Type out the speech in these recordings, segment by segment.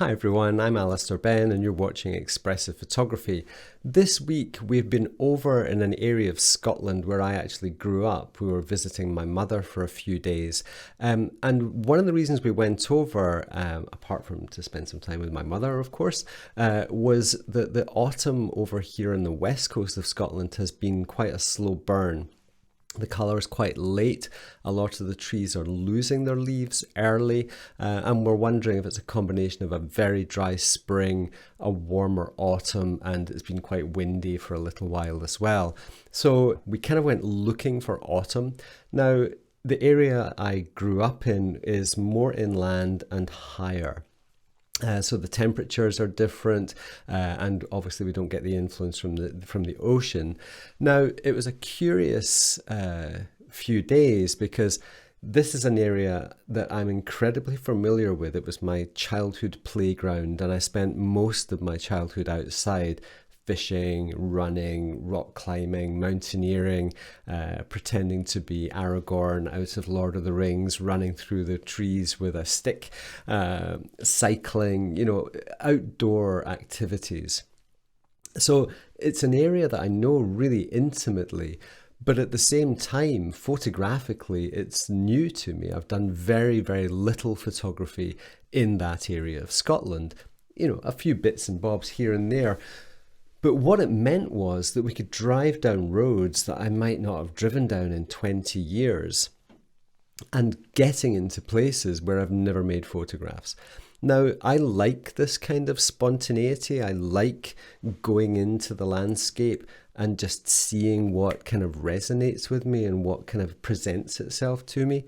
Hi everyone, I'm Alister Benn and you're watching Expressive Photography. This week we've been over in an area of Scotland where I actually grew up. We were visiting my mother for a few days, and one of the reasons we went over, apart from to spend some time with my mother of course, was that the autumn over here on the west coast of Scotland has been quite a slow burn. The colour is quite late, a lot of the trees are losing their leaves early, and we're wondering if it's a combination of a very dry spring, a warmer autumn, and it's been quite windy for a little while as well. So we kind of went looking for autumn. Now, the area I grew up in is more inland and higher. So the temperatures are different, and obviously we don't get the influence from the ocean. Now, it was a curious few days because this is an area that I'm incredibly familiar with. It was my childhood playground, and I spent most of my childhood outside, fishing, running, rock climbing, mountaineering, pretending to be Aragorn out of Lord of the Rings, running through the trees with a stick, cycling, outdoor activities. So it's an area that I know really intimately, but at the same time, photographically, it's new to me. I've done very, very little photography in that area of Scotland, a few bits and bobs here and there. But what it meant was that we could drive down roads that I might not have driven down in 20 years and getting into places where I've never made photographs. Now, I like this kind of spontaneity. I like going into the landscape and just seeing what kind of resonates with me and what kind of presents itself to me.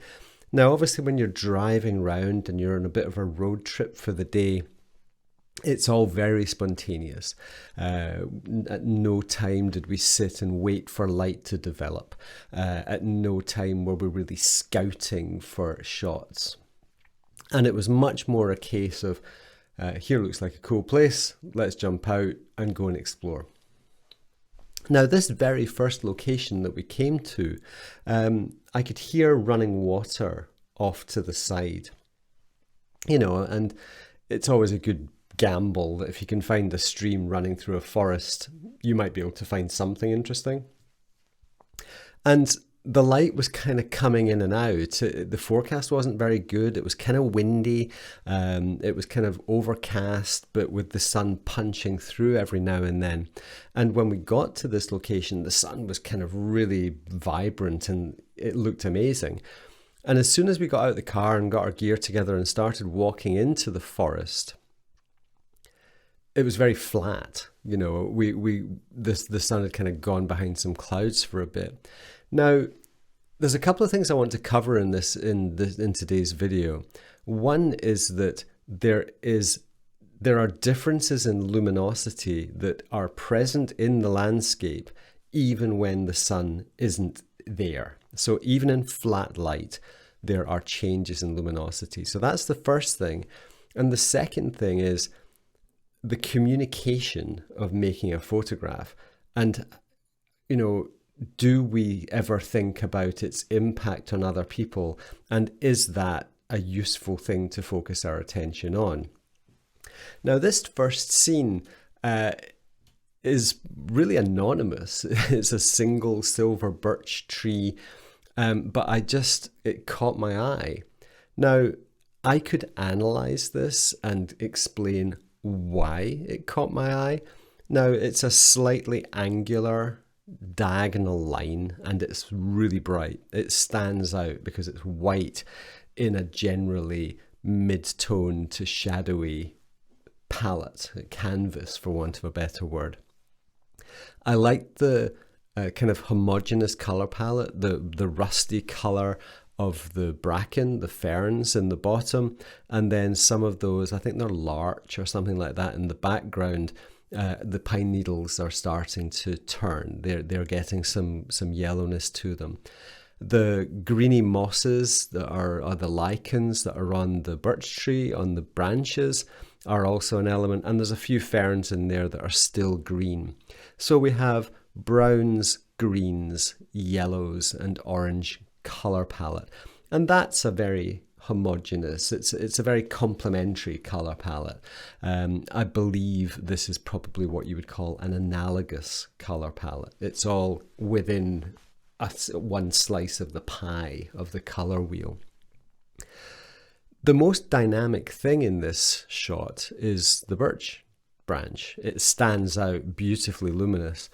Now, obviously, when you're driving around and you're on a bit of a road trip for the day, it's all very spontaneous. At no time did we sit and wait for light to develop. At no time were we really scouting for shots. And it was much more a case of, here looks like a cool place, let's jump out and go and explore. Now, this very first location that we came to, I could hear running water off to the side. And it's always a good gamble that if you can find a stream running through a forest, you might be able to find something interesting. And the light was kind of coming in and out. The forecast wasn't very good. It was kind of windy. It was kind of overcast, but with the sun punching through every now and then. And when we got to this location, the sun was kind of really vibrant and it looked amazing. And as soon as we got out of the car and got our gear together and started walking into the forest, it was very flat. The sun had kind of gone behind some clouds for a bit. Now, there's a couple of things I want to cover in today's video. One is that there are differences in luminosity that are present in the landscape even when the sun isn't there. So even in flat light, there are changes in luminosity. So that's the first thing. And the second thing is the communication of making a photograph. And, do we ever think about its impact on other people? And is that a useful thing to focus our attention on? Now, this first scene is really anonymous. It's a single silver birch tree, but it caught my eye. Now, I could analyze this and explain why it caught my eye. Now, it's a slightly angular diagonal line and it's really bright. It stands out because it's white in a generally mid-tone to shadowy palette, canvas for want of a better word. I like the kind of homogeneous color palette, the rusty color of the bracken, the ferns in the bottom, and then some of those, I think they're larch or something like that in the background. The pine needles are starting to turn. They're getting some yellowness to them. The greeny mosses that are the lichens that are on the birch tree, on the branches, are also an element. And there's a few ferns in there that are still green. So we have browns, greens, yellows, and orange color palette. And that's a very homogeneous. It's a very complementary color palette. I believe this is probably what you would call an analogous color palette. It's all within one slice of the pie of the color wheel. The most dynamic thing in this shot is the birch branch. It stands out beautifully luminous.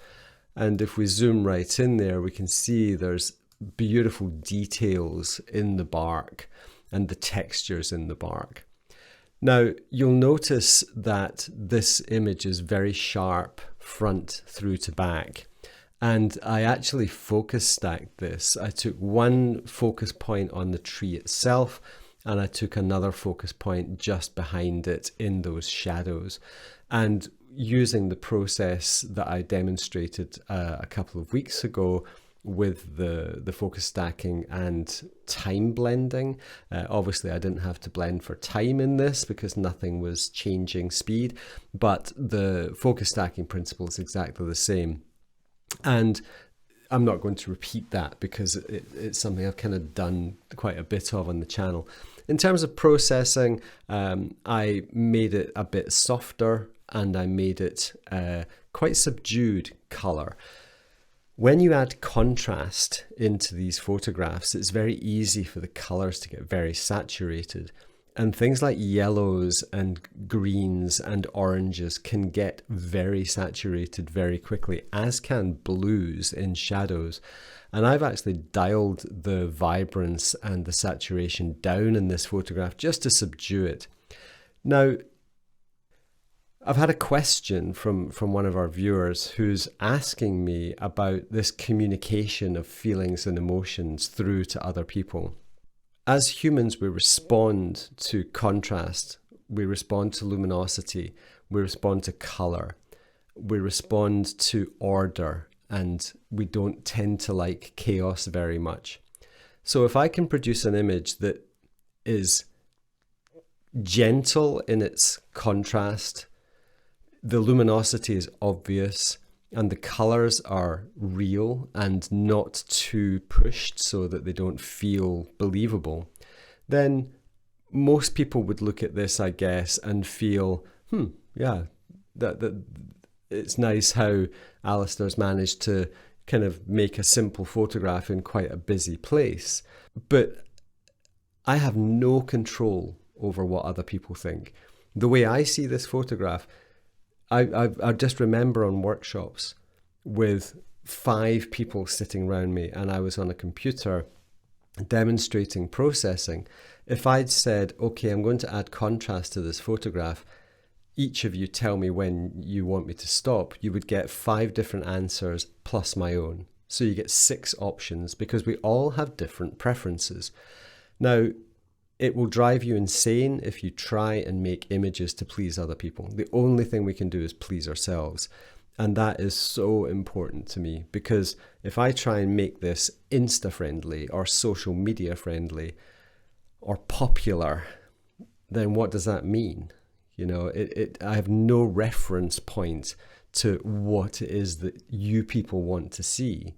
And if we zoom right in there, we can see there's beautiful details in the bark and the textures in the bark. Now, you'll notice that this image is very sharp front through to back. And I actually focus stacked this. I took one focus point on the tree itself, and I took another focus point just behind it in those shadows. And using the process that I demonstrated a couple of weeks ago with the focus stacking and time blending. Obviously, I didn't have to blend for time in this because nothing was changing speed, but the focus stacking principle is exactly the same. And I'm not going to repeat that because it's something I've kind of done quite a bit of on the channel. In terms of processing, I made it a bit softer and I made it quite subdued color. When you add contrast into these photographs, it's very easy for the colors to get very saturated. And things like yellows and greens and oranges can get very saturated very quickly, as can blues in shadows. And I've actually dialed the vibrance and the saturation down in this photograph just to subdue it. Now, I've had a question from one of our viewers who's asking me about this communication of feelings and emotions through to other people. As humans, we respond to contrast, we respond to luminosity, we respond to color, we respond to order, and we don't tend to like chaos very much. So if I can produce an image that is gentle in its contrast, the luminosity is obvious, and the colors are real and not too pushed so that they don't feel believable, then most people would look at this, I guess, and feel, yeah, that it's nice how Alister's managed to kind of make a simple photograph in quite a busy place. But I have no control over what other people think. The way I see this photograph, I just remember on workshops with 5 people sitting around me and I was on a computer demonstrating processing. If I'd said, okay, I'm going to add contrast to this photograph, each of you tell me when you want me to stop, you would get 5 different answers plus my own. So you get 6 options because we all have different preferences. Now, it will drive you insane if you try and make images to please other people. The only thing we can do is please ourselves. And that is so important to me because if I try and make this Insta-friendly or social media friendly or popular, then what does that mean? You know, I have no reference point to what it is that you people want to see.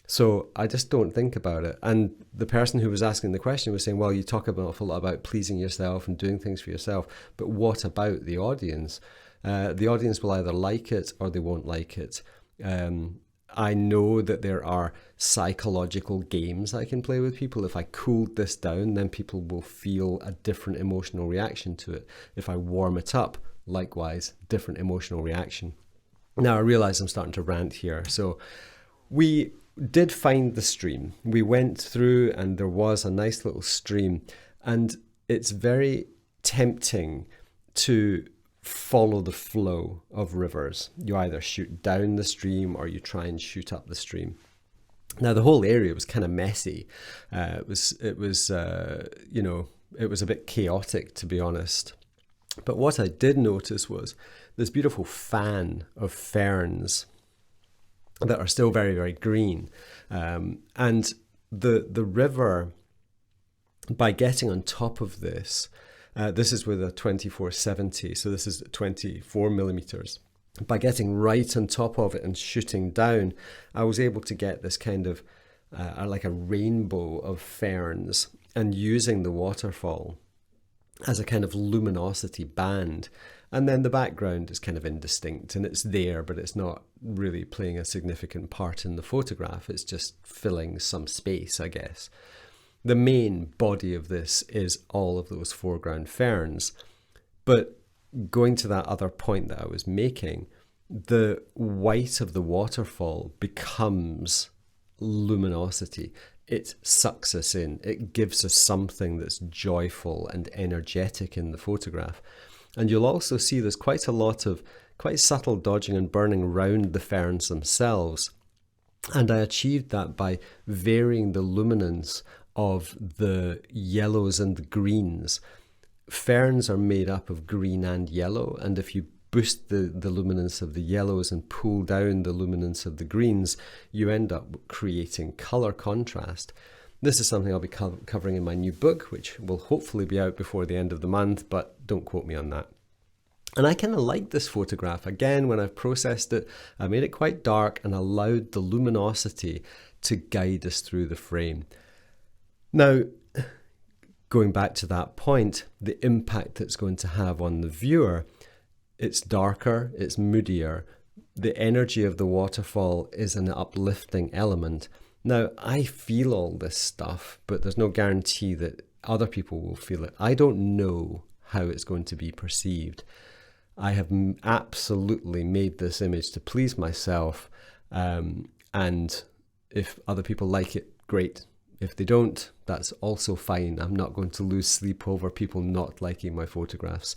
So I just don't think about it. And the person who was asking the question was saying, well, you talk an awful lot about pleasing yourself and doing things for yourself, but what about the audience? The audience will either like it or they won't like it. I know that there are psychological games I can play with people. If I cooled this down, then people will feel a different emotional reaction to it. If I warm it up, likewise, different emotional reaction. Now I realize I'm starting to rant here. So we did find the stream. We went through and there was a nice little stream, and it's very tempting to follow the flow of rivers. You either shoot down the stream or you try and shoot up the stream. Now the whole area was kind of messy. It was a bit chaotic, to be honest. But what I did notice was this beautiful fan of ferns that are still very, very green. And the river, by getting on top of this, this is with a 2470, so this is 24 millimeters. By getting right on top of it and shooting down, I was able to get this kind of like a rainbow of ferns. and using the waterfall as a kind of luminosity band. And then the background is kind of indistinct, and it's there, but it's not really playing a significant part in the photograph. It's just filling some space, I guess. The main body of this is all of those foreground ferns. But going to that other point that I was making, the white of the waterfall becomes luminosity. It sucks us in. It gives us something that's joyful and energetic in the photograph. And you'll also see there's quite a lot of quite subtle dodging and burning around the ferns themselves. And I achieved that by varying the luminance of the yellows and the greens. Ferns are made up of green and yellow, and if you boost the luminance of the yellows and pull down the luminance of the greens, you end up creating colour contrast. This is something I'll be covering in my new book, which will hopefully be out before the end of the month, but don't quote me on that. And I kind of like this photograph. Again, when I've processed it, I made it quite dark and allowed the luminosity to guide us through the frame. Now, going back to that point, the impact it's going to have on the viewer, it's darker, it's moodier. The energy of the waterfall is an uplifting element. Now, I feel all this stuff, but there's no guarantee that other people will feel it. I don't know how it's going to be perceived. I have absolutely made this image to please myself, and if other people like it, great. If they don't, that's also fine. I'm not going to lose sleep over people not liking my photographs.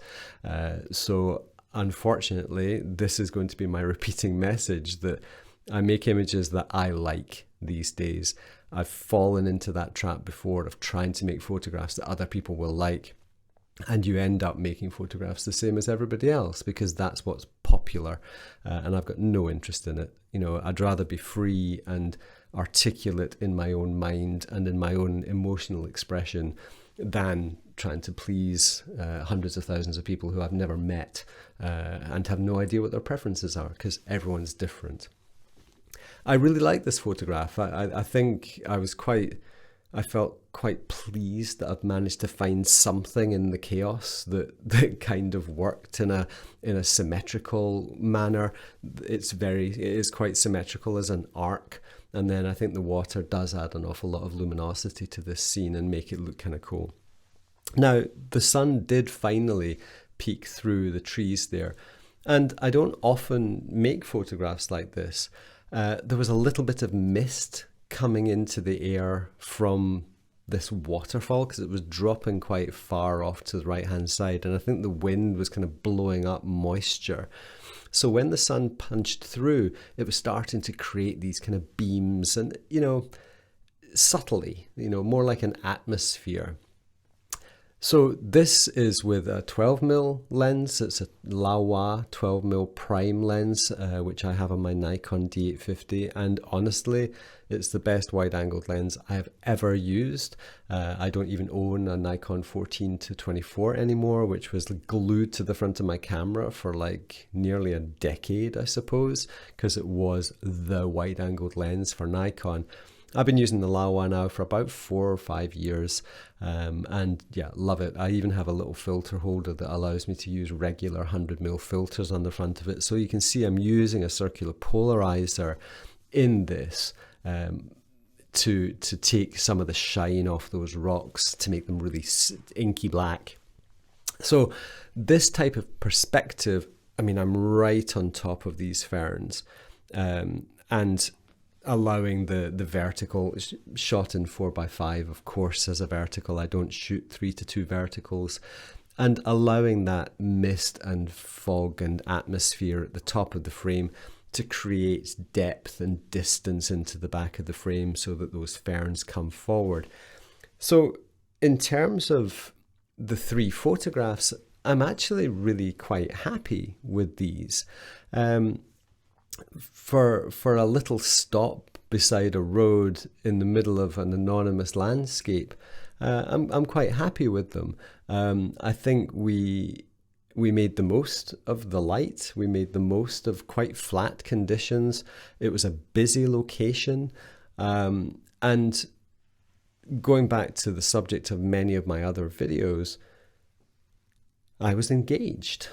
So unfortunately, this is going to be my repeating message, that I make images that I like these days. I've fallen into that trap before of trying to make photographs that other people will like, and you end up making photographs the same as everybody else because that's what's popular, and I've got no interest in it. You know, I'd rather be free and articulate in my own mind and in my own emotional expression than trying to please hundreds of thousands of people who I've never met and have no idea what their preferences are, because everyone's different. I really like this photograph. I think I felt quite pleased that I've managed to find something in the chaos that kind of worked in a symmetrical manner. It is quite symmetrical as an arc. And then I think the water does add an awful lot of luminosity to this scene and make it look kind of cool. Now, the sun did finally peek through the trees there. And I don't often make photographs like this. There was a little bit of mist coming into the air from this waterfall because it was dropping quite far off to the right-hand side. And I think the wind was kind of blowing up moisture. So when the sun punched through, it was starting to create these kind of beams and, subtly, more like an atmosphere. So this is with a 12mm lens. It's a Laowa 12mm prime lens, which I have on my Nikon D850. And honestly, it's the best wide-angled lens I have ever used. I don't even own a Nikon 14-24 anymore, which was glued to the front of my camera for like nearly a decade, I suppose, because it was the wide-angled lens for Nikon. I've been using the Laowa now for about 4 or 5 years, and yeah, love it. I even have a little filter holder that allows me to use regular 100mm filters on the front of it. So you can see I'm using a circular polarizer in this to take some of the shine off those rocks to make them really inky black. So this type of perspective, I mean, I'm right on top of these ferns, and allowing the vertical, shot in 4x5, of course, as a vertical. I don't shoot 3:2 verticals, and allowing that mist and fog and atmosphere at the top of the frame to create depth and distance into the back of the frame so that those ferns come forward. So in terms of the 3 photographs, I'm actually really quite happy with these. For a little stop beside a road in the middle of an anonymous landscape, I'm quite happy with them. I think we made the most of the light. We made the most of quite flat conditions. It was a busy location, and going back to the subject of many of my other videos, I was engaged.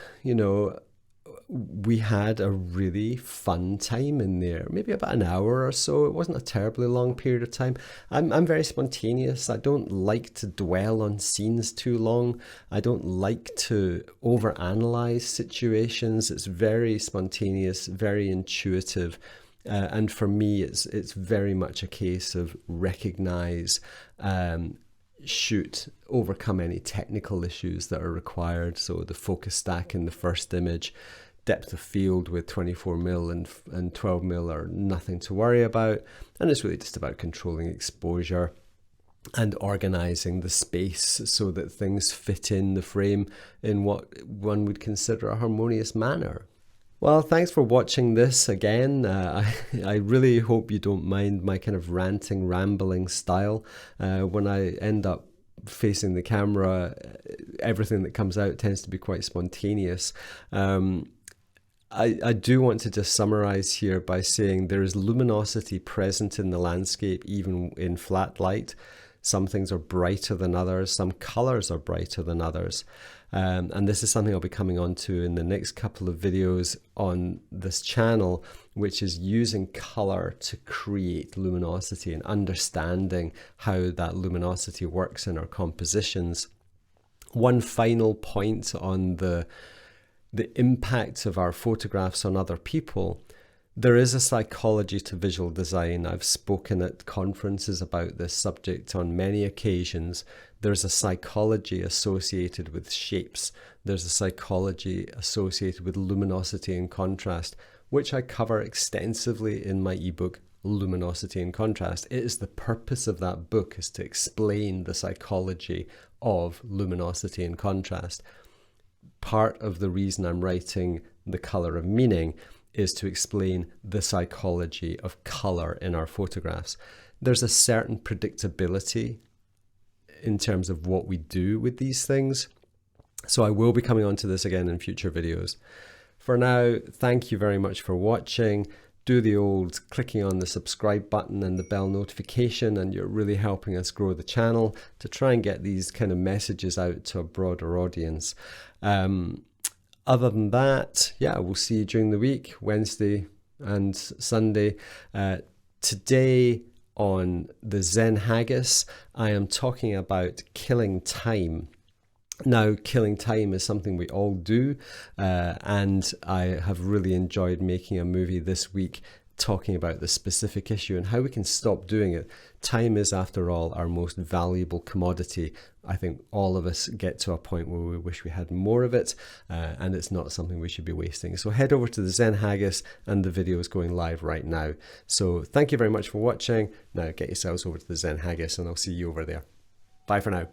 We had a really fun time in there, maybe about an hour or so. It wasn't a terribly long period of time. I'm very spontaneous. I don't like to dwell on scenes too long. I don't like to overanalyze situations. It's very spontaneous, very intuitive. And for me, it's very much a case of recognize, shoot, overcome any technical issues that are required. So the focus stack in the first image, depth of field with 24mm and 12mm are nothing to worry about. And it's really just about controlling exposure and organizing the space so that things fit in the frame in what one would consider a harmonious manner. Well, thanks for watching this again. I really hope you don't mind my kind of ranting, rambling style. When I end up facing the camera, everything that comes out tends to be quite spontaneous. I do want to just summarize here by saying there is luminosity present in the landscape, even in flat light. Some things are brighter than others. Some colors are brighter than others. And this is something I'll be coming on to in the next couple of videos on this channel, which is using color to create luminosity and understanding how that luminosity works in our compositions. One final point on the impact of our photographs on other people. There is a psychology to visual design. I've spoken at conferences about this subject on many occasions. There's a psychology associated with shapes. There's a psychology associated with luminosity and contrast, which I cover extensively in my ebook, Luminosity and Contrast. It is the purpose of that book is to explain the psychology of luminosity and contrast. Part of the reason I'm writing The Color of Meaning is to explain the psychology of color in our photographs. There's a certain predictability in terms of what we do with these things. So I will be coming on to this again in future videos. For now, thank you very much for watching. Do the old clicking on the subscribe button and the bell notification, and you're really helping us grow the channel to try and get these kind of messages out to a broader audience. Other than that, yeah, we'll see you during the week, Wednesday and Sunday. Today on the Zen Haggis, I am talking about killing time. Now, killing time is something we all do, and I have really enjoyed making a movie this week talking about the specific issue and how we can stop doing it. Time is, after all, our most valuable commodity. I think all of us get to a point where we wish we had more of it, and it's not something we should be wasting. So head over to the Zen Haggis, and the video is going live right now. So thank you very much for watching. Now get yourselves over to the Zen Haggis, and I'll see you over there. Bye for now.